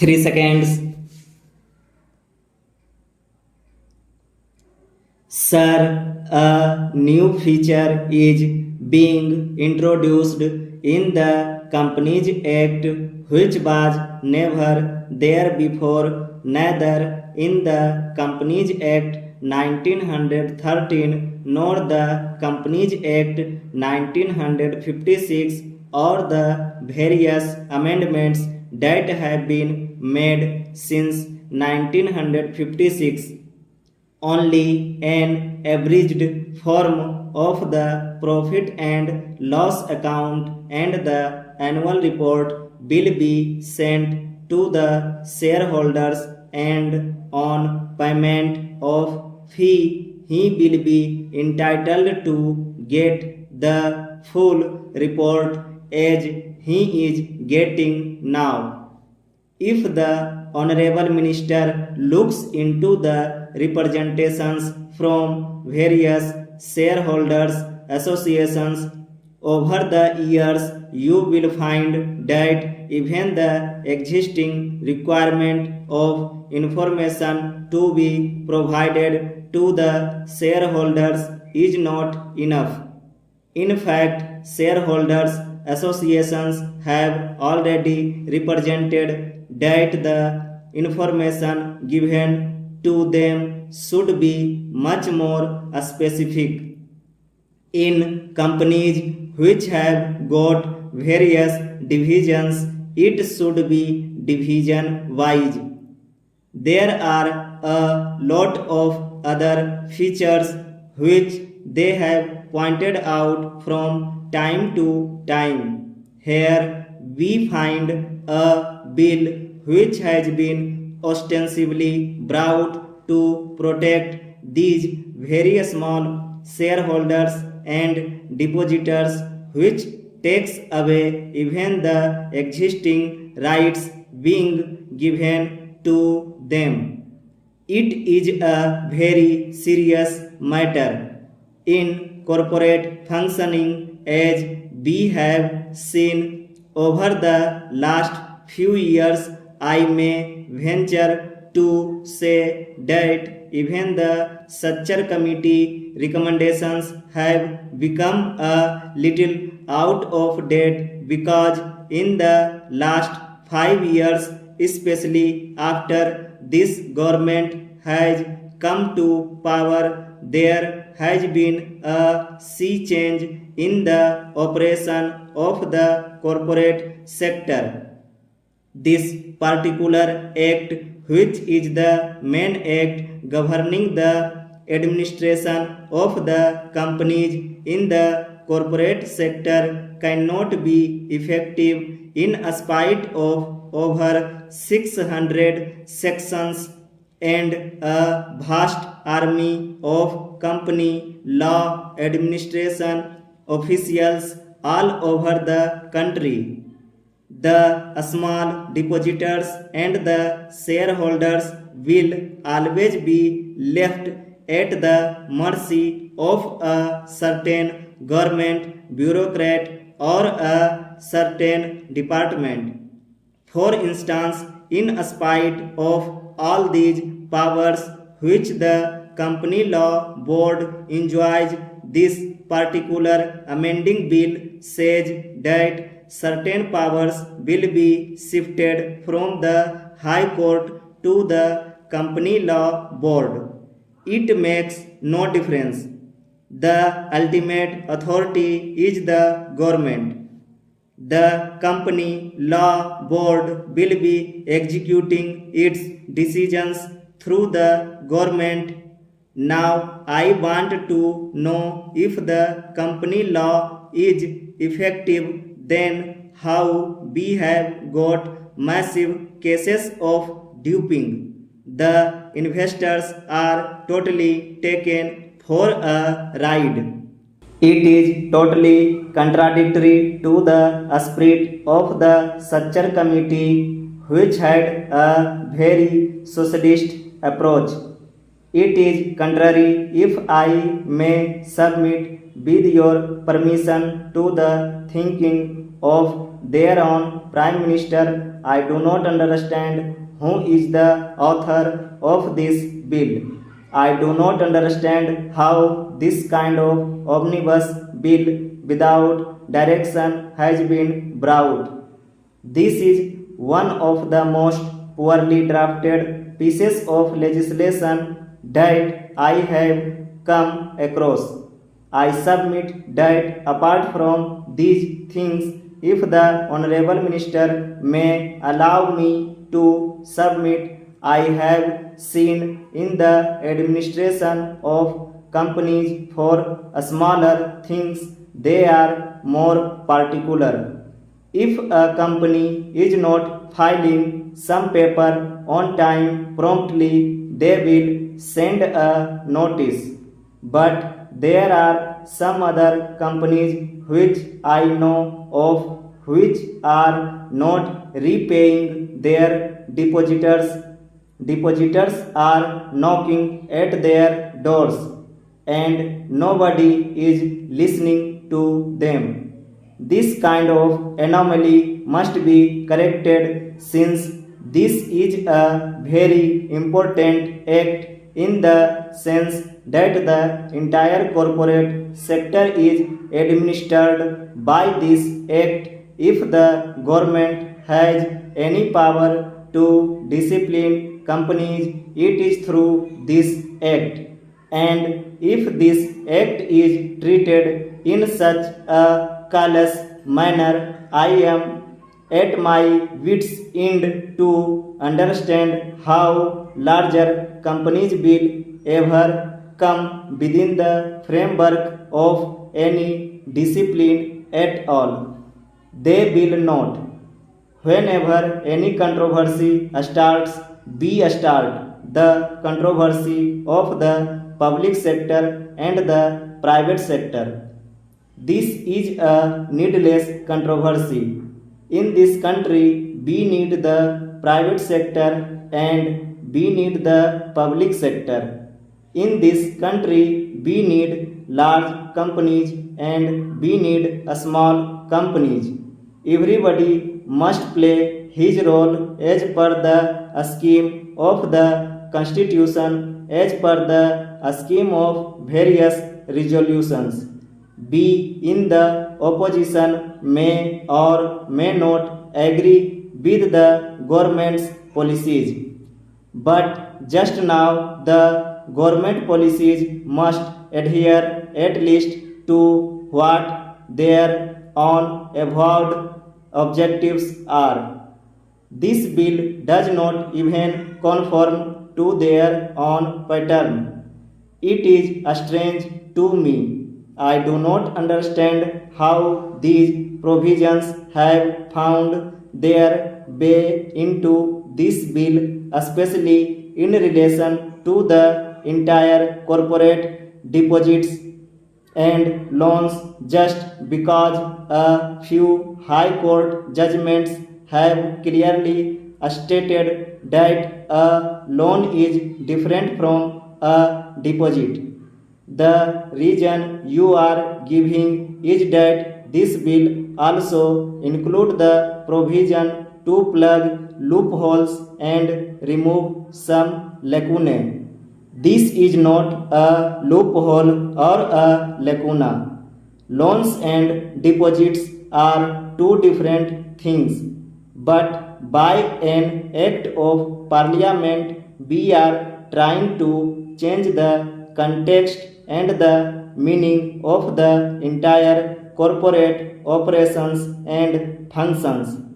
3 seconds. Sir, a new feature is being introduced in the Companies Act which was never there before, neither in the Companies Act 1913 nor the Companies Act 1956 or the various amendments that have been made since 1956. Only an abridged form of the profit and loss account and the annual report will be sent to the shareholders, and on payment of fee he will be entitled to get the full report as he is getting now. If the Honorable Minister looks into the representations from various shareholders associations over the years, you will find that even the existing requirement of information to be provided to the shareholders is not enough. In fact, shareholders associations have already represented that the information given to them should be much more specific. In companies which have got various divisions, it should be division wise. There are a lot of other features which they have pointed out from time to time. Here we find a bill which has been ostensibly brought to protect these very small shareholders and depositors, which takes away even the existing rights being given to them. It is a very serious matter in corporate functioning, as we have seen over the last few years. I may venture to say that even the structure committee recommendations have become a little out of date, because in the last 5 years, especially after this government has come to power, there has been a sea change in the operation of the corporate sector. This particular act, which is the main act governing the administration of the companies in the corporate sector, cannot be effective in spite of over 600 sections and a vast army of company law administration officials all over the country. The small depositors and the shareholders will always be left at the mercy of a certain government bureaucrat or a certain department. For instance, in spite of all these powers which the Company Law Board enjoys, this particular amending bill says that certain powers will be shifted from the High Court to the Company Law Board. It makes no difference. The ultimate authority is the government. The Company Law Board will be executing its decisions through the government. Now, I want to know, if the company law is effective, then how we have got massive cases of duping. The investors are totally taken for a ride. It is totally contradictory to the spirit of the structure committee, which had a very socialist approach. It is contrary, if I may submit with your permission, to the thinking of their own prime minister. I do not understand who is the author of this bill. I do not understand how this kind of omnibus bill without direction has been brought. This is one of the most poorly drafted pieces of legislation that I have come across. I submit that apart from these things, if the Honorable Minister may allow me to submit, I have seen in the administration of companies for smaller things, they are more particular. If a company is not filing some paper on time promptly, they will send a notice. But there are some other companies which I know of which are not repaying their depositors. Depositors are knocking at their doors and nobody is listening to them. This kind of anomaly must be corrected since this is a very important act in the sense that the entire corporate sector is administered by this act. If the government has any power to discipline companies, it is through this act. And if this act is treated in such a callous manner, I am at my wits' end to understand how larger companies will ever come within the framework of any discipline at all. They will not. Whenever any controversy starts, be a start the controversy of the public sector and the private sector. This is a needless controversy. In this country, we need the private sector and we need the public sector. In this country, we need large companies and we need small companies. Everybody must play his role as per the scheme of the Constitution, as per the scheme of various resolutions. Be in the opposition may or may not agree with the government's policies. But just now the government policies must adhere at least to what their own avowed objectives are. This bill does not even conform to their own pattern. It is strange to me. I do not understand how these provisions have found their way into this bill, especially in relation to the entire corporate deposits and loans, just because a few high court judgments have clearly stated that a loan is different from a deposit. The reason you are giving is that this bill also includes the provision to plug loopholes and remove some lacunae. This is not a loophole or a lacuna. Loans and deposits are two different things, but by an act of parliament we are trying to change the context and the meaning of the entire corporate operations and functions.